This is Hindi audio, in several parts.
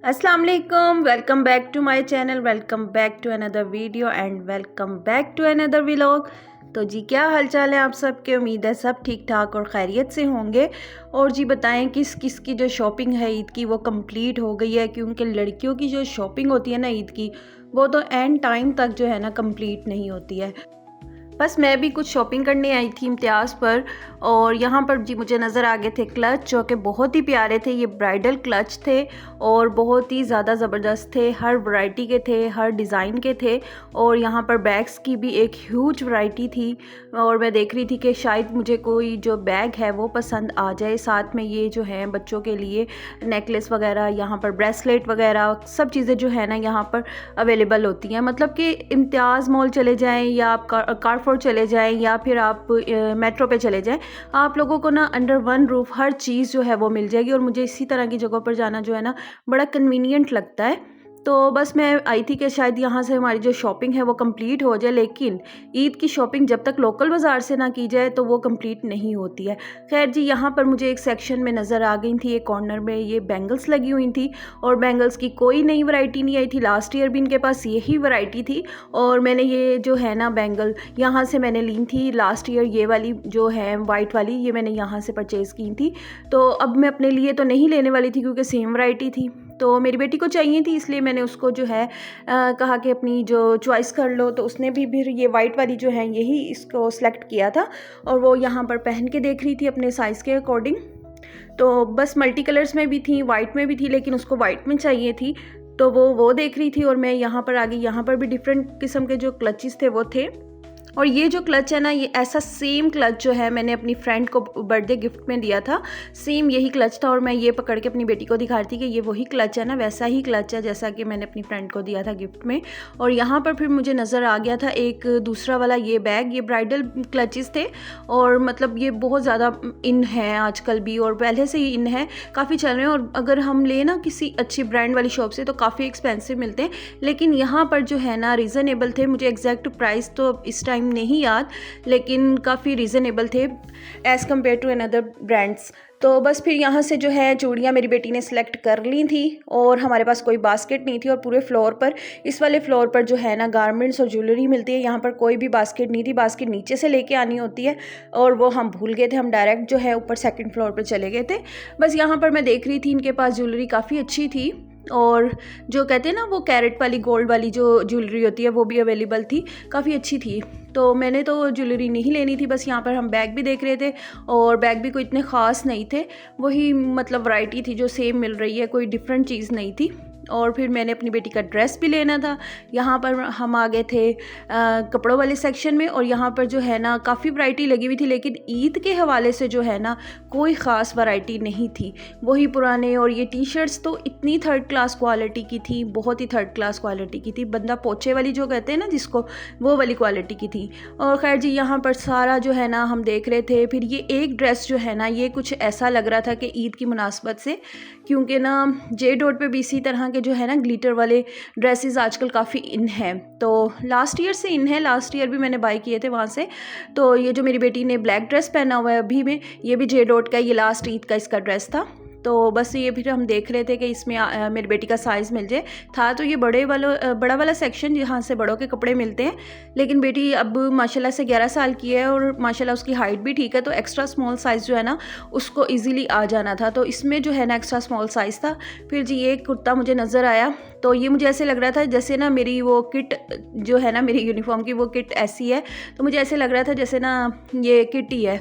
अस्सलाम वालेकुम, welcome back to my channel, welcome back to another video and welcome back to another vlog. तो जी क्या हाल चाल है आप सबके। उम्मीद है सब ठीक ठाक और खैरियत से होंगे। और जी बताएं किस किस की जो शॉपिंग है ईद की वो कंप्लीट हो गई है, क्योंकि लड़कियों की जो शॉपिंग होती है ना ईद की, वो तो एंड टाइम तक जो है ना कंप्लीट नहीं होती है। बस मैं भी कुछ शॉपिंग करने आई थी इम्तियाज़ पर, और यहाँ पर जी मुझे नज़र आ गए थे क्लच, जो कि बहुत ही प्यारे थे। ये ब्राइडल क्लच थे और बहुत ही ज़्यादा ज़बरदस्त थे। हर वैरायटी के थे, हर डिज़ाइन के थे। और यहाँ पर बैग्स की भी एक ह्यूज वैरायटी थी, और मैं देख रही थी कि शायद मुझे कोई जो बैग है वो पसंद आ जाए। साथ में ये जो है बच्चों के लिए नेकलेस वगैरह, यहाँ पर ब्रेसलेट वगैरह सब चीज़ें जो है ना यहाँ पर अवेलेबल होती हैं। मतलब कि इम्तियाज़ मॉल चले जाएँ या आप कारफोर चले जाएं या फिर आप मेट्रो पे चले जाएं, आप लोगों को ना अंडर वन रूफ हर चीज़ जो है वो मिल जाएगी। और मुझे इसी तरह की जगहों पर जाना जो है ना बड़ा कन्वीनियंट लगता है। तो बस मैं आई थी कि शायद यहाँ से हमारी जो शॉपिंग है वो कंप्लीट हो जाए, लेकिन ईद की शॉपिंग जब तक लोकल बाज़ार से ना की जाए तो वो कंप्लीट नहीं होती है। खैर जी, यहाँ पर मुझे एक सेक्शन में नज़र आ गई थी, एक कॉर्नर में ये बैंगल्स लगी हुई थी, और बैंगल्स की कोई नई वैरायटी नहीं आई थी। लास्ट ईयर भी इनके पास यही वैरायटी थी, और मैंने ये जो है ना बैंगल यहाँ से मैंने ली थी लास्ट ईयर। ये वाली जो है वाइट वाली, ये मैंने यहाँ से परचेज़ की थी। तो अब मैं अपने लिए तो नहीं लेने वाली थी क्योंकि सेम वैरायटी थी, तो मेरी बेटी को चाहिए थी, इसलिए मैंने उसको जो है कहा कि अपनी जो चॉइस कर लो। तो उसने भी फिर ये वाइट वाली जो है यही इसको सेलेक्ट किया था, और वो यहाँ पर पहन के देख रही थी अपने साइज़ के अकॉर्डिंग। तो बस मल्टी कलर्स में भी थी, वाइट में भी थी, लेकिन उसको वाइट में चाहिए थी, तो वो देख रही थी। और मैं यहाँ पर आ गई। यहाँ पर भी डिफरेंट किस्म के जो क्लचेस थे वो थे। और ये जो क्लच है ना, ये ऐसा सेम क्लच जो है मैंने अपनी फ्रेंड को बर्थडे गिफ्ट में दिया था, सेम यही क्लच था। और मैं ये पकड़ के अपनी बेटी को दिखा रही थी कि ये वही क्लच है ना, वैसा ही क्लच है जैसा कि मैंने अपनी फ्रेंड को दिया था गिफ्ट में। और यहाँ पर फिर मुझे नज़र आ गया था एक दूसरा वाला ये बैग। ये ब्राइडल क्लचेस थे, और मतलब ये बहुत ज़्यादा इन है आजकल भी, और पहले से ही इन है, काफ़ी चल रहे हैं। और अगर हम ले ना किसी अच्छी ब्रांड वाली शॉप से तो काफ़ी एक्सपेंसिव मिलते हैं, लेकिन यहाँ पर जो है ना रीज़नेबल थे। मुझे एग्जैक्ट प्राइस तो इस टाइम नहीं याद, लेकिन काफ़ी रीज़नेबल थे as compared to another brands. तो बस फिर यहाँ से जो है चूड़ियाँ मेरी बेटी ने सेलेक्ट कर ली थी, और हमारे पास कोई बास्केट नहीं थी। और पूरे फ्लोर पर, इस वाले फ्लोर पर जो है ना गारमेंट्स और ज्वेलरी मिलती है, यहाँ पर कोई भी बास्केट नहीं थी। बास्केट नीचे से लेके आनी होती है, और वो हम भूल गए थे। हम डायरेक्ट जो है ऊपर सेकंड फ्लोर पर चले गए थे। बस यहाँ पर मैं देख रही थी, इनके पास ज्वेलरी काफ़ी अच्छी थी, और जो कहते हैं ना वो कैरेट वाली गोल्ड वाली जो ज्वेलरी होती है वो भी अवेलेबल थी, काफ़ी अच्छी थी। तो मैंने तो ज्वेलरी नहीं लेनी थी, बस यहाँ पर हम बैग भी देख रहे थे, और बैग भी कोई इतने ख़ास नहीं थे, वही मतलब वैरायटी थी जो सेम मिल रही है, कोई डिफरेंट चीज़ नहीं थी। और फिर मैंने अपनी बेटी का ड्रेस भी लेना था। यहाँ पर हम आ गए थे कपड़ों वाले सेक्शन में, और यहाँ पर जो है ना काफ़ी वैरायटी लगी हुई थी, लेकिन ईद के हवाले से जो है ना कोई ख़ास वैरायटी नहीं थी, वही पुराने। और ये टी शर्ट्स तो इतनी थर्ड क्लास क्वालिटी की थी, बहुत ही थर्ड क्लास क्वालिटी की थी, बंदा पोछे वाली जो कहते हैं ना जिसको, वो वाली क्वालिटी की थी। और खैर जी, यहाँ पर सारा जो है ना हम देख रहे थे। फिर ये एक ड्रेस जो है ना, ये कुछ ऐसा लग रहा था कि ईद की मुनासबत से, क्योंकि ना जे डॉट पे भी इसी तरह के जो है ना ग्लिटर वाले ड्रेसेस आजकल काफ़ी इन है। तो लास्ट ईयर से इन है, लास्ट ईयर भी मैंने बाय किए थे वहाँ से। तो ये जो मेरी बेटी ने ब्लैक ड्रेस पहना हुआ है अभी में, ये भी जे डॉट का, ये लास्ट ईद का इसका ड्रेस था। तो बस ये फिर हम देख रहे थे कि इसमें मेरी बेटी का साइज़ मिल जाए। था तो ये बड़ा वाला सेक्शन जहाँ से बड़ों के कपड़े मिलते हैं, लेकिन बेटी अब माशाल्लाह से 11 साल की है, और माशाल्लाह उसकी हाइट भी ठीक है, तो एक्स्ट्रा स्मॉल साइज़ जो है ना उसको इजीली आ जाना था। तो इसमें जो है ना एक्स्ट्रा स्मॉल साइज़ था। फिर जी ये कुर्ता मुझे नज़र आया, तो ये मुझे ऐसे लग रहा था जैसे ना मेरी वो किट जो है ना मेरी यूनिफॉर्म की वो किट ऐसी है, तो मुझे ऐसे लग रहा था जैसे ना ये किट ही है।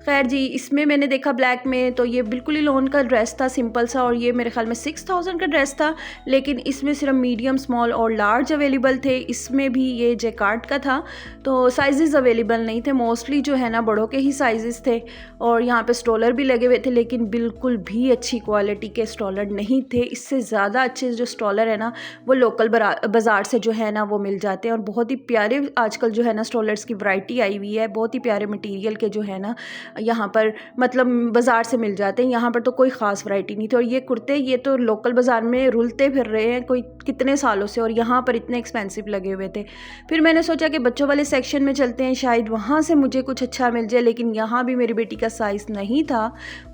खैर जी, इसमें मैंने देखा ब्लैक में, तो ये बिल्कुल ही लोन का ड्रेस था, सिंपल सा, और ये मेरे ख्याल में 6000 का ड्रेस था। लेकिन इसमें सिर्फ मीडियम, स्मॉल और लार्ज अवेलेबल थे। इसमें भी ये जैकार्ड का था, तो साइजेस अवेलेबल नहीं थे, मोस्टली जो है ना बड़ों के ही साइजेस थे। और यहाँ पे स्टॉलर भी लगे हुए थे, लेकिन बिल्कुल भी अच्छी क्वालिटी के स्टॉलर नहीं थे। इससे ज़्यादा अच्छे जो स्टॉलर है ना ना वो लोकल बाज़ार से जो है ना वो मिल जाते हैं। और बहुत ही प्यारे आजकल जो है ना स्ट्रोलर्स की वैरायटी आई हुई है, बहुत ही प्यारे मटेरियल के जो है ना यहाँ पर मतलब बाज़ार से मिल जाते हैं। यहाँ पर तो कोई ख़ास वैरायटी नहीं थी। और ये कुर्ते ये तो लोकल बाज़ार में रुलते फिर रहे हैं कोई कितने सालों से, और यहाँ पर इतने एक्सपेंसिव लगे हुए थे। फिर मैंने सोचा कि बच्चों वाले सेक्शन में चलते हैं, शायद वहाँ से मुझे कुछ अच्छा मिल जाए, लेकिन यहाँ भी मेरी बेटी का साइज़ नहीं था।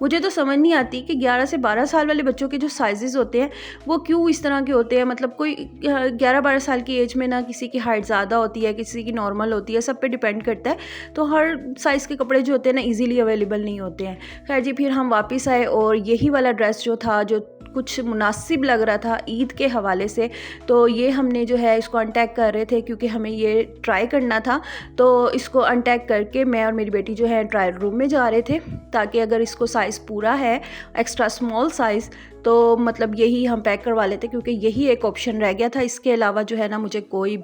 मुझे तो समझ नहीं आती कि 11 से 12 साल वाले बच्चों के जो साइज़ होते हैं वो क्यों इस तरह के होते हैं। मतलब कोई 11-12 साल की एज में ना किसी की हाइट ज़्यादा होती है, किसी की नॉर्मल होती है, सब पे डिपेंड करता है। तो हर साइज़ के कपड़े जो होते हैं ना ईज़िली अवेलेबल नहीं होते हैं। खैर जी, फिर हम वापस आए और यही वाला ड्रेस जो था जो कुछ मुनासिब लग रहा था ईद के हवाले से, तो ये हमने जो है इसको अनटैग कर रहे थे क्योंकि हमें ये ट्राई करना था। तो इसको अनटैग करके मैं और मेरी बेटी जो है ट्रायल रूम में जा रहे थे, ताकि अगर इसको साइज़ पूरा है एक्स्ट्रा स्मॉल साइज़ तो मतलब यही हम पैक करवा लेते, क्योंकि यही एक ऑप्शन रह गया था। इसके अलावा जो है ना मुझे कोई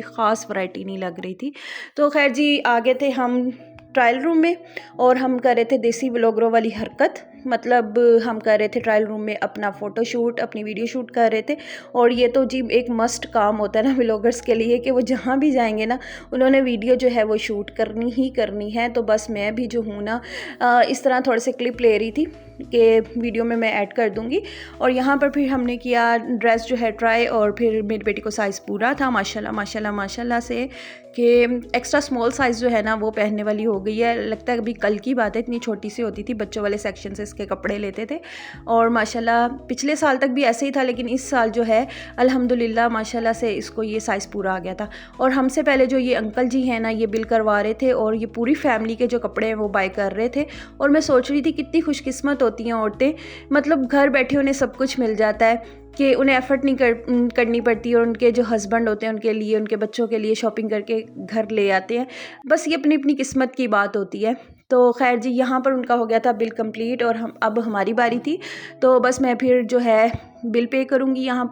ख़ास वैरायटी नहीं लग रही थी। तो खैर जी, आ गए थे हम ट्रायल रूम में और हम कर रहे थे देसी व्लॉगरों वाली हरकत। मतलब हम कर रहे थे ट्रायल रूम में अपना फ़ोटो शूट, अपनी वीडियो शूट कर रहे थे। और ये तो जी एक मस्ट काम होता है ना व्लॉगर्स के लिए कि वो जहाँ भी जाएंगे ना उन्होंने वीडियो जो है वो शूट करनी ही करनी है। तो बस मैं भी जो हूँ ना इस तरह थोड़े से क्लिप ले रही थी कि वीडियो में मैं ऐड कर दूँगी। और यहाँ पर फिर हमने किया ड्रेस जो है ट्राई, और फिर मेरी बेटी को साइज़ पूरा था माशाल्लाह से कि एक्स्ट्रा स्मॉल साइज़ जो है ना वो पहनने वाली हो गई है। लगता है अभी कल की बात है, इतनी छोटी सी होती थी, बच्चों वाले सेक्शन से इसके कपड़े लेते थे। और माशाल्लाह पिछले साल तक भी ऐसे ही था, लेकिन इस साल जो है अल्हम्दुलिल्लाह माशाल्लाह से इसको ये साइज़ पूरा आ गया था। और हमसे पहले जो ये अंकल जी हैं ना ये बिल करवा रहे थे और ये पूरी फैमिली के जो कपड़े हैं वो बाय कर रहे थे। और मैं सोच रही थी कितनी खुशकिस्मत होती हैं औरतें, मतलब घर बैठे उन्हें सब कुछ मिल जाता है कि उन्हें एफ़र्ट नहीं करनी पड़ती, और उनके जो हस्बैंड होते हैं उनके लिए, उनके बच्चों के लिए शॉपिंग करके घर ले आते हैं। बस ये अपनी अपनी किस्मत की बात होती है। तो खैर जी, यहाँ पर उनका हो गया था बिल कंप्लीट और अब हमारी बारी थी। तो बस मैं फिर जो है बिल पे करूँगी। यहाँ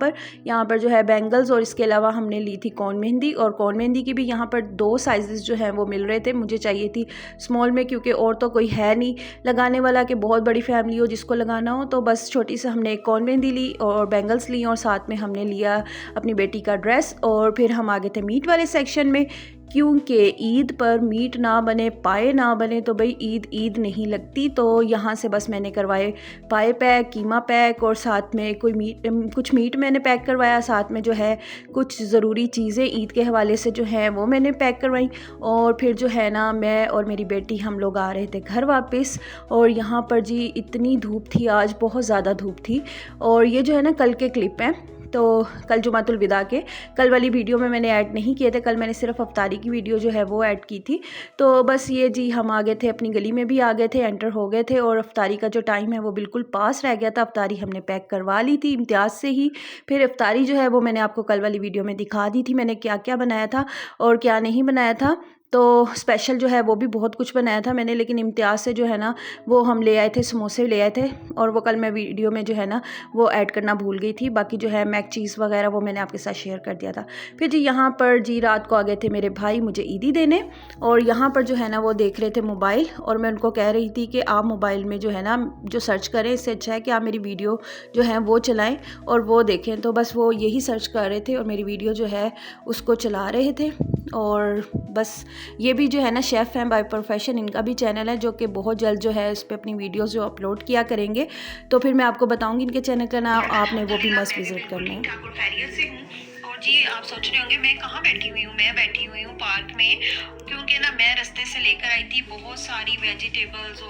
पर जो है बैंगल्स, और इसके अलावा हमने ली थी कौन मेहंदी, और कौन मेहंदी की भी यहाँ पर 2 साइज़ जो हैं वो मिल रहे थे। मुझे चाहिए थी स्मॉल में, क्योंकि और तो कोई है नहीं लगाने वाला कि बहुत बड़ी फैमिली हो जिसको लगाना हो। तो बस छोटी सी हमने एक कौन मेहंदी ली और बैंगल्स ली, और साथ में हमने लिया अपनी बेटी का ड्रेस। और फिर हम आ गए थे मीट वाले सेक्शन में, क्योंकि ईद पर मीट ना बने, पाए ना बने तो भाई ईद नहीं लगती। तो यहाँ से बस मैंने करवाए पाए पैक, कीमा पैक, और साथ में कुछ मीट मैंने पैक करवाया, साथ में जो है कुछ ज़रूरी चीज़ें ईद के हवाले से जो हैं वो मैंने पैक करवाई। और फिर जो है ना मैं और मेरी बेटी हम लोग आ रहे थे घर वापस। और यहाँ पर जी इतनी धूप थी आज, बहुत ज़्यादा धूप थी। और ये जो है ना कल के क्लिप हैं, तो कल जुमातुल विदा के, कल वाली वीडियो में मैंने ऐड नहीं किए थे, कल मैंने सिर्फ अफ्तारी की वीडियो जो है वो ऐड की थी। तो बस ये जी हम आ गए थे, अपनी गली में भी आ गए थे, एंटर हो गए थे, और अफ्तारी का जो टाइम है वो बिल्कुल पास रह गया था। अफ्तारी हमने पैक करवा ली थी इम्तियाज़ से ही। फिर अफ्तारी जो है वो मैंने आपको कल वाली वीडियो में दिखा दी थी, मैंने क्या क्या बनाया था और क्या नहीं बनाया था। तो स्पेशल जो है वो भी बहुत कुछ बनाया था मैंने, लेकिन इम्तियाज़ से जो है ना वो हम ले आए थे, समोसे ले आए थे, और वो कल मैं वीडियो में जो है ना वो ऐड करना भूल गई थी। बाकी जो है मैक चीज़ वगैरह वो मैंने आपके साथ शेयर कर दिया था। फिर जी यहाँ पर जी रात को आ गए थे मेरे भाई मुझे ईदी देने, और यहाँ पर जो है ना वो देख रहे थे मोबाइल, और मैं उनको कह रही थी कि आप मोबाइल में जो है ना जो सर्च करें, इससे अच्छा है कि आप मेरी वीडियो जो है वो चलाएँ और वो देखें। तो बस वो यही सर्च कर रहे थे और मेरी वीडियो जो है उसको चला रहे थे। और बस ये भी जो है ना शेफ़ हैं बाय प्रोफेशन, इनका भी चैनल है जो कि बहुत जल्द जो है उस पर अपनी वीडियोस जो अपलोड किया करेंगे। तो फिर मैं आपको बताऊंगी इनके चैनल का नाम, आपने वो भी मस्ट विजिट करना है। खैरियत से हूँ। और जी आप सोच रहे होंगे मैं कहाँ बैठी हुई हूँ, मैं बैठी हुई हूँ पार्क में, क्योंकि ना मैं रास्ते से लेकर आई थी बहुत सारी वेजिटेबल्स।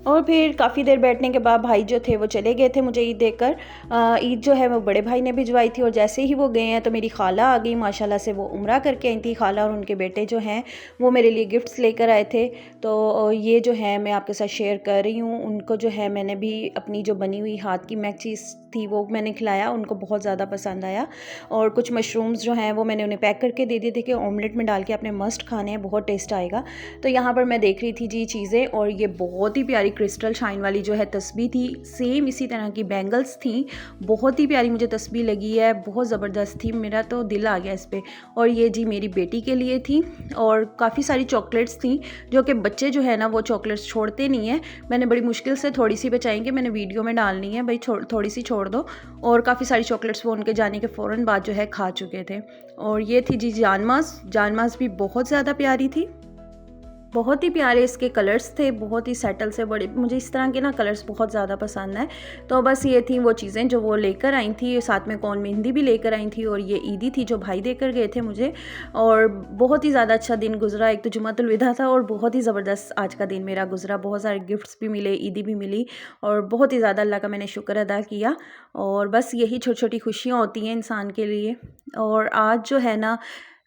और फिर काफ़ी देर बैठने के बाद भाई जो थे वो चले गए थे मुझे ईद देकर। ईद जो है वो बड़े भाई ने भिजवाई थी, और जैसे ही वो गए हैं तो मेरी खाला आ गई, माशाल्लाह से वो उम्रा करके आई थी। खाला और उनके बेटे जो हैं वो मेरे लिए गिफ्ट्स लेकर आए थे। तो ये जो है मैं आपके साथ शेयर कर रही हूँ। उनको जो है मैंने भी अपनी जो बनी हुई हाथ की मैक चीज़ थी वो मैंने खिलाया, उनको बहुत ज़्यादा पसंद आया। और कुछ मशरूम्स जो हैं वो मैंने उन्हें पैक करके दे दिए थे कि ऑमलेट में डाल के आपने मस्ट खाने हैं, बहुत टेस्ट आएगा। तो यहाँ पर मैं देख रही थी जी चीज़ें, और ये बहुत ही प्यारी क्रिस्टल शाइन वाली जो है तस्बीह थी, सेम इसी तरह की बैंगल्स थी, बहुत ही प्यारी मुझे तस्बीह लगी है, बहुत ज़बरदस्त थी, मेरा तो दिल आ गया इस पर। और ये जी मेरी बेटी के लिए थी और काफ़ी सारी चॉकलेट्स थी जो कि बच्चे जो है ना वो चॉकलेट्स छोड़ते नहीं हैं। मैंने बड़ी मुश्किल से थोड़ी सी बचाई कि मैंने वीडियो में डालनी है, भाई थोड़ी सी छोड़ दो। और काफ़ी सारी चॉकलेट्स वो उनके जाने के फ़ौरन बाद जो है खा चुके थे। और ये थी जी जानमास भी बहुत ज़्यादा प्यारी थी, बहुत ही प्यारे इसके कलर्स थे, बहुत ही सेटल से, बड़े मुझे इस तरह के ना कलर्स बहुत ज़्यादा पसंद है। तो बस ये थी वो चीज़ें जो वो लेकर आई थी, साथ में कौन मेहंदी भी लेकर आई थी और ये ईदी थी जो भाई देकर गए थे मुझे। और बहुत ही ज़्यादा अच्छा दिन गुजरा, एक तो जुमातुल विदा था और बहुत ही ज़बरदस्त आज का दिन मेरा गुजरा, बहुत सारे गिफ्ट्स भी मिले, ईदी भी मिली और बहुत ही ज़्यादा अल्लाह का मैंने शुक्र अदा किया। और बस यही छोटी छोटी खुशियाँ होती हैं इंसान के लिए। और आज जो है ना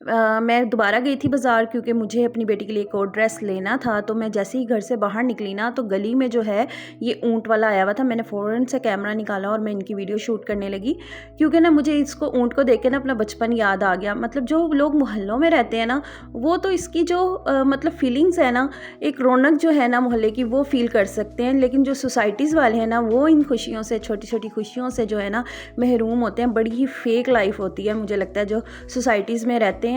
मैं दोबारा गई थी बाज़ार क्योंकि मुझे अपनी बेटी के लिए एक और ड्रेस लेना था। तो मैं जैसे ही घर से बाहर निकली ना तो गली में जो है ये ऊँट वाला आया हुआ था, मैंने फ़ौरन से कैमरा निकाला और मैं इनकी वीडियो शूट करने लगी क्योंकि ना मुझे इसको ऊँट को देख के ना अपना बचपन याद आ गया। मतलब जो लोग मोहल्लों में रहते हैं ना वो तो इसकी जो मतलब फीलिंग्स है ना, एक रौनक जो है ना मोहल्ले की वो फ़ील कर सकते हैं, लेकिन जो सोसाइटीज़ वाले हैं ना वो इन खुशियों से, छोटी छोटी खुशियों से जो है ना महरूम होते हैं। बड़ी ही फेक लाइफ होती है मुझे लगता है जो सोसाइटीज़ में रहते हैं।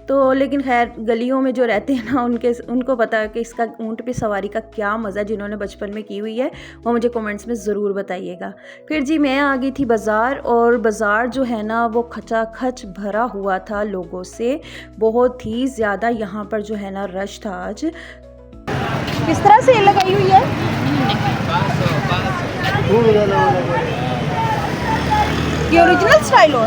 तो लेकिन खैर गलियों में जो रहते हैं ना उनको पता है कि इसका ऊँट पे सवारी का क्या मज़ा जिन्होंने बचपन में की हुई है वो मुझे कमेंट्स में ज़रूर बताइएगा। फिर जी मैं आ गई थी बाज़ार और बाज़ार जो है ना वो खचाखच भरा हुआ था लोगों से, बहुत ही ज़्यादा यहाँ पर जो है ना रश था आज। किस तरह सेल लगाई हुई है? ये ओरिजिनल स्टाइल हो?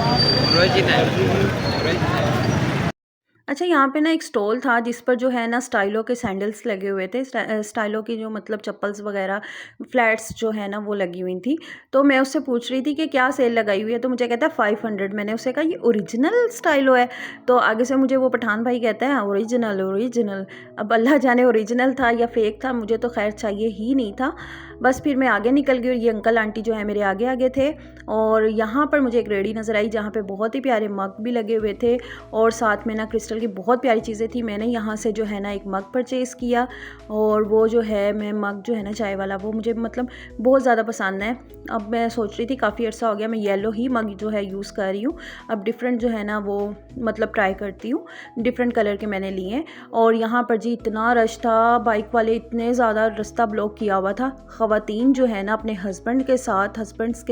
अच्छा, यहाँ पे ना एक स्टॉल था जिस पर जो है ना स्टाइलो के सैंडल्स लगे हुए थे, स्टाइलो की जो मतलब चप्पल्स वगैरह फ्लैट्स जो है ना वो लगी हुई थी। तो मैं उससे पूछ रही थी कि क्या सेल लगाई हुई है, तो मुझे कहता है 500। मैंने उससे कहा ये ओरिजिनल स्टाइलो है? तो आगे से मुझे वो पठान भाई कहता है ओरिजिनल। अब अल्लाह जाने ओरिजिनल था या फेक था, मुझे तो खैर चाहिए ही नहीं था। बस फिर मैं आगे निकल गई और ये अंकल आंटी जो है मेरे आगे आगे थे। और यहाँ पर मुझे एक रेडी नज़र आई जहाँ पे बहुत ही प्यारे मग भी लगे हुए थे और साथ में ना क्रिस्टल की बहुत प्यारी चीज़ें थी। मैंने यहाँ से जो है ना एक मग परचेज़ किया और वो जो है मैं मग जो है ना चाय वाला वो मुझे मतलब बहुत ज़्यादा पसंद है। अब मैं सोच रही थी काफ़ी अर्सा हो गया मैं येलो ही मग जो है यूज़ कर रही हूँ, अब डिफरेंट जो है ना वो मतलब ट्राई करती हूँ। डिफरेंट कलर के मैंने लिए हैं। और यहाँ पर जी इतना रश था, बाइक वाले इतने ज़्यादा रास्ता ब्लॉक किया हुआ था। ख़वातीन जो है ना अपने हस्बैंड्स के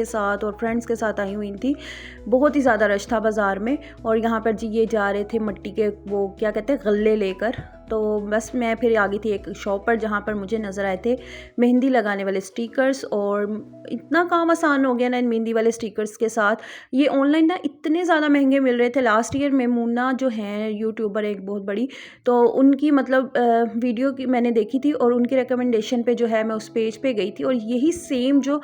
साथ और फ्रेंड्स के साथ आई हुई थी, बहुत ही ज़्यादा रश था बाज़ार में। और यहाँ पर जी ये जा रहे थे मिट्टी के वो क्या कहते हैं गल्ले लेकर। तो बस मैं फिर आ गई थी एक शॉप पर जहाँ पर मुझे नज़र आए थे मेहंदी लगाने वाले स्टिकर्स। और इतना काम आसान हो गया ना इन मेहंदी वाले स्टिकर्स के साथ। ये ऑनलाइन ना इतने ज़्यादा महंगे मिल रहे थे। लास्ट ईयर मेमूना जो हैं यूट्यूबर एक बहुत बड़ी, तो उनकी मतलब वीडियो की मैंने देखी थी और उनकी रिकमेंडेशन पे जो है मैं उस पेज पे गई थी और यही सेम जो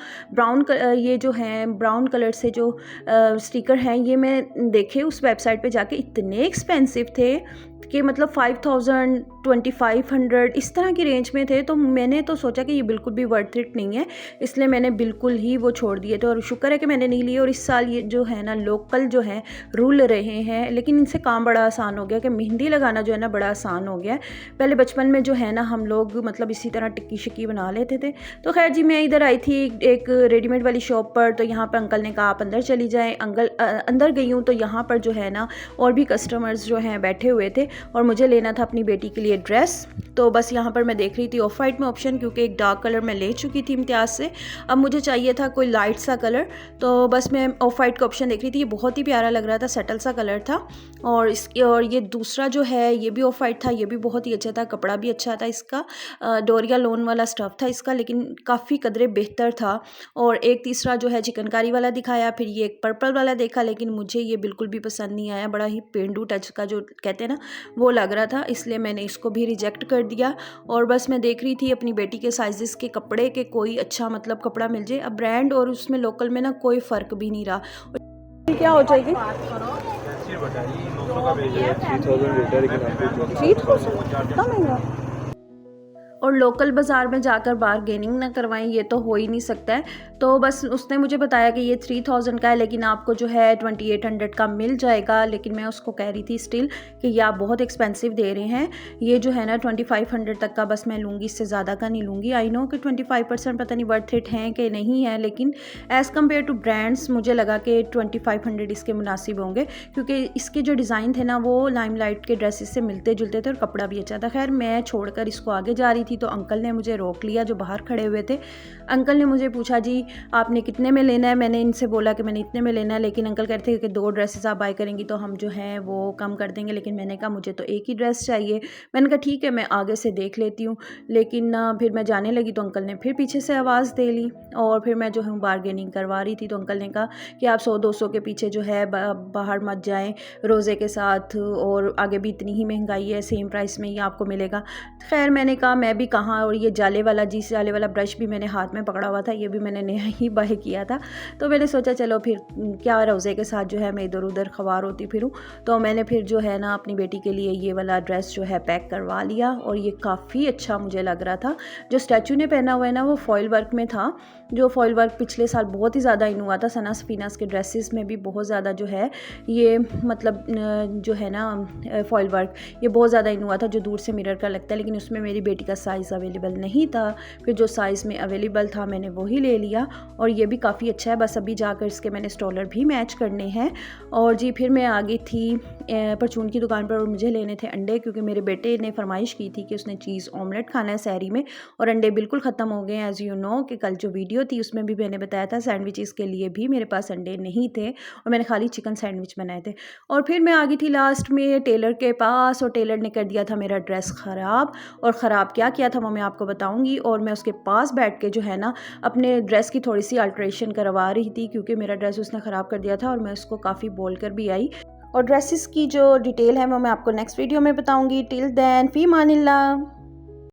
ये जो हैं ब्राउन कलर से जो स्टिकर हैं ये मैं देखे उस वेबसाइट पे जाके, इतने एक्सपेंसिव थे कि मतलब 5000 2500 इस तरह की रेंज में थे। तो मैंने तो सोचा कि ये बिल्कुल भी वर्थ इट नहीं है, इसलिए मैंने बिल्कुल ही वो छोड़ दिए थे। और शुक्र है कि मैंने नहीं लिए। और इस साल ये जो है ना लोकल जो है रूल रहे हैं, लेकिन इनसे काम बड़ा आसान हो गया कि मेहंदी लगाना जो है ना बड़ा आसान हो गया है। पहले बचपन में जो है ना हम लोग मतलब इसी तरह टिक्की शिक्की बना लेते थे। तो खैर जी मैं इधर आई थी एक रेडीमेड वाली शॉप पर, तो यहाँ पर अंकल ने कहा आप अंदर चली जाएँ। अंदर गई हूँ तो यहाँ पर जो है ना और भी कस्टमर्स जो हैं बैठे हुए थे और मुझे लेना था अपनी बेटी के लिए ड्रेस। तो बस यहाँ पर मैं देख रही थी ऑफ वाइट में ऑप्शन, क्योंकि एक डार्क कलर मैं ले चुकी थी इम्तियाज़ से। अब मुझे चाहिए था कोई लाइट सा कलर, तो बस मैं ऑफ वाइट का ऑप्शन देख रही थी। ये बहुत ही प्यारा लग रहा था, सेटल सा कलर था। और ये दूसरा जो है ये भी ऑफ वाइट था, ये भी बहुत ही अच्छा था, कपड़ा भी अच्छा था इसका, डोरिया लोन वाला स्टफ़ था इसका, लेकिन काफ़ी कदरे बेहतर था। और एक तीसरा जो है चिकनकारी वाला दिखाया, फिर ये एक पर्पल वाला देखा, लेकिन मुझे ये बिल्कुल भी पसंद नहीं आया। बड़ा ही पेंडू टच का जो कहते हैं ना वो लग रहा था, इसलिए मैंने इसको भी रिजेक्ट कर दिया। और बस मैं देख रही थी अपनी बेटी के साइज़ के कपड़े के कोई अच्छा मतलब कपड़ा मिल जाए। अब ब्रांड और उसमें लोकल में ना कोई फ़र्क भी नहीं रहा। क्या हो जाएगी 3000 इतना महंगा। और लोकल बाज़ार में जाकर बारगेनिंग ना करवाएं, ये तो हो ही नहीं सकता है। तो बस उसने मुझे बताया कि ये 3000 का है, लेकिन आपको जो है 2800 का मिल जाएगा। लेकिन मैं उसको कह रही थी स्टिल कि ये आप बहुत एक्सपेंसिव दे रहे हैं, ये जो है ना 2500 तक का बस मैं लूँगी, इससे ज़्यादा का नहीं लूँगी। आई नो कि 25% पता नहीं वर्थ इट हैं कि नहीं है, लेकिन एज़ कम्पेयर टू ब्रांड्स मुझे लगा कि 2500 इसके मुनासिब होंगे, क्योंकि इसके जो डिज़ाइन थे ना वो लाइमलाइट के ड्रेसेस से मिलते जुलते थे और कपड़ा भी अच्छा था। खैर मैं छोड़कर इसको आगे जा रही थी तो अंकल ने मुझे रोक लिया जो बाहर खड़े हुए थे। अंकल ने मुझे पूछा जी आपने कितने में लेना है। मैंने इनसे बोला कि मैंने इतने में लेना है, लेकिन अंकल कहते थे कि 2 ड्रेसेस आप बाय करेंगी तो हम जो है वो कम कर देंगे। लेकिन मैंने कहा मुझे तो एक ही ड्रेस चाहिए। मैंने कहा ठीक है मैं आगे से देख लेती हूँ। लेकिन फिर मैं जाने लगी तो अंकल ने फिर पीछे से आवाज़ दे ली और फिर मैं जो हूँ बारगेनिंग करवा रही थी। तो अंकल ने कहा कि आप 100-200 के पीछे जो है बाहर मत जाएं रोज़े के साथ, और आगे भी इतनी ही महंगाई है, सेम प्राइस में ही आपको मिलेगा। खैर मैंने कहा मैं भी कहाँ, और ये जाले वाला ब्रश भी मैंने हाथ में पकड़ा हुआ था, ये भी मैंने नया ही बाय किया था। तो मैंने सोचा चलो फिर क्या रोज़े के साथ जो है मैं इधर उधर ख़वार होती फिरूँ। तो मैंने फिर जो है ना अपनी बेटी के लिए ये वाला ड्रेस जो है पैक करवा लिया, और ये काफ़ी अच्छा मुझे लग रहा था। जो स्टैचू ने पहना हुआ है ना वो फॉइल वर्क में था, जो फॉइल वर्क पिछले साल बहुत ही ज़्यादा इन हुआ था। सना सफीनास के ड्रेसेस में भी बहुत ज़्यादा जो है ये मतलब जो है ना फॉइल वर्क ये बहुत ज़्यादा इन हुआ था, जो दूर से मिरर का लगता है। लेकिन उसमें मेरी बेटी का साइज़ अवेलेबल नहीं था, फिर जो साइज़ में अवेलेबल था मैंने वही ले लिया, और ये भी काफ़ी अच्छा है। बस अभी जाकर इसके मैंने स्टॉलर भी मैच करने हैं। और जी फिर मैं आ गई थी परचून की दुकान पर, और मुझे लेने थे अंडे, क्योंकि मेरे बेटे ने फरमाइश की थी कि उसने चीज़ ऑमलेट खाना है सहरी में, और अंडे बिल्कुल ख़त्म हो गए। एज़ यू नो कि कल जो वीडियो थी उसमें भी मैंने बताया था सैंडविचेस के लिए भी मेरे पास अंडे नहीं थे, और मैंने खाली चिकन सैंडविच बनाए थे। और फिर मैं आ गई थी लास्ट में टेलर के पास, और टेलर ने कर दिया था मेरा ड्रेस ख़राब। और ख़राब क्या किया था वो मैं आपको बताऊँगी। और मैं उसके पास बैठ के जो है ना अपने ड्रेस की थोड़ी सी अल्ट्रेशन करवा रही थी, क्योंकि मेरा ड्रेस उसने ख़राब कर दिया था, और मैं उसको काफ़ी बोल कर भी आई। और ड्रेसेस की जो डिटेल है वो मैं आपको नेक्स्ट वीडियो में बताऊँगी। टिल देन फ़ी मानिल्लाह।